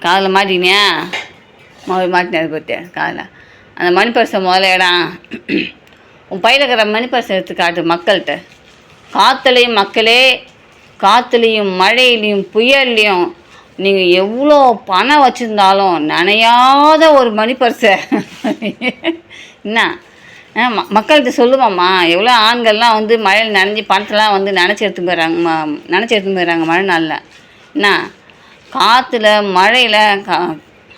காதில் மாட்டினியா? மாட்டினது பற்றி காதில் அந்த மணி பர்ஸை முதல்ல இடம் உன் பையில் இருக்கிற மணி பர்ஸை எடுத்து காட்டு மக்கள்கிட்ட. காற்றுலையும் மக்களே, காற்றுலையும் மழையிலையும் புயல்லையும் நீங்கள் எவ்வளோ பணம் வச்சுருந்தாலும் நனையாத ஒரு மணி பர்ஸை என்ன மக்கள்கிட்ட சொல்லுவாம்மா. எவ்வளோ ஆண்கள்லாம் வந்து மழையில் நனைஞ்சி பணத்தெல்லாம் வந்து நினச்சி எடுத்துன்னு போயிடுறாங்க மழை நாளில். என்ன காற்றுல மழையில்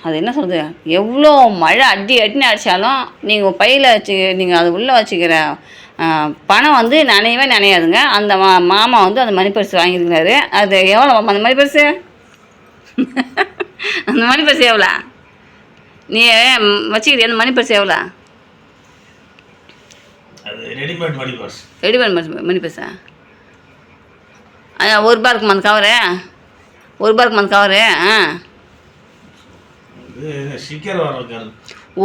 அது என்ன சொல்கிறது, எவ்வளோ மழை அடின்னு அடித்தாலும் நீங்கள் பையில் நீங்கள் அது உள்ளே வச்சுக்கிற பணம் வந்து நனையவே நனையாதுங்க. அந்த மாமா வந்து அந்த மணி பர்ஸ் வாங்கியிருக்கிறாரு. அது எவ்வளோ அந்த மணி பர்ஸு? அந்த மணி பர்ஸ் எவ்வளோ நீ வச்சுக்கிறிய? அந்த மணி பர்ஸ் எவ்வளோ? ரெடிமேட் மணி பர்ஸா? ₹1 இருக்குமா அந்த கவரு? ₹1 இருக்குமா அந்த கவரு?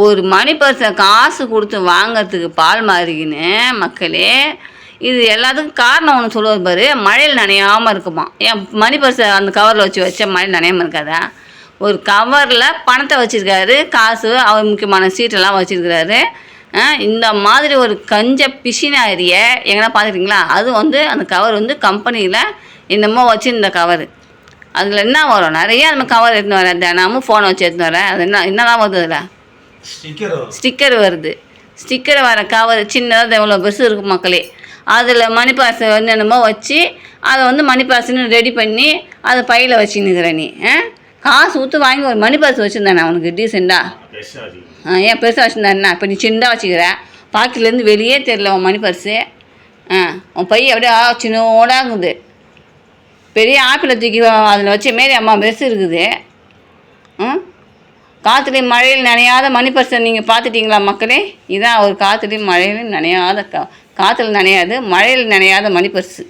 ஒரு மணி பர்ஸை காசு கொடுத்து வாங்கிறதுக்கு பால் மாறிக்கின்னு மக்களே. இது எல்லாத்துக்கும் காரணம் ஒன்று சொல்லுவார் பாரு, மழையில் நனையாமல் இருக்குமா. ஏன் மணி பர்ஸை அந்த கவரில் வச்சா மழையில் நனையாமல் இருக்காதா? ஒரு கவரில் பணத்தை வச்சுருக்காரு, காசு, அவர் முக்கியமான சீட்டெல்லாம் வச்சுருக்கிறாரு. இந்த மாதிரி ஒரு கஞ்ச பிசினாரிய எங்கன்னா பார்த்துக்கிட்டிங்களா? அது வந்து அந்த கவர் வந்து கம்பெனியில் என்னமோ வச்சுருந்த கவர். அதில் என்ன வரும், நிறைய அந்த கவர் எடுத்துன்னு வரேன், தினமும் ஃபோனை வச்சு எடுத்துன்னு வரேன். அது என்னதான் வருது? அதில் ஸ்டிக்கர் வருது. ஸ்டிக்கர் வர கவர் சின்னதாக எவ்வளோ பெருசு இருக்கும் மக்களே. அதில் மணி பாஸ் வந்து என்னமோ வச்சு அதை வந்து மணி பாஸ்ன்னு ரெடி பண்ணி அதை பையில் வச்சுன்னுக்கிற நீ. காசு ஊற்று வாங்கி ஒரு மணி பாஸ் வச்சுருந்தானே அவனுக்கு டீசெண்டாக. ஏன் பெருசாக வச்சுருந்தாருண்ணா? இப்போ நீ சின்னதாக வச்சுக்கிற, பாக்கெட்லேருந்து வெளியே தெரியல உன் மணி பர்ஸு. உன் பை அப்படியே சின்னோடாகுது. பெரிய ஆப்பிளை தூக்கி அதில் வச்ச மாரி அம்மா பெருசு இருக்குது. காற்றுலையும் மழையில் நனையாத மணி பர்ஸை நீங்கள் பார்த்துட்டிங்களா மக்களே? இதான் ஒரு காற்றுலையும் மழையிலையும் நனையாத காற்றுல நனையாது மழையில் நனையாத மணி பர்ஸு.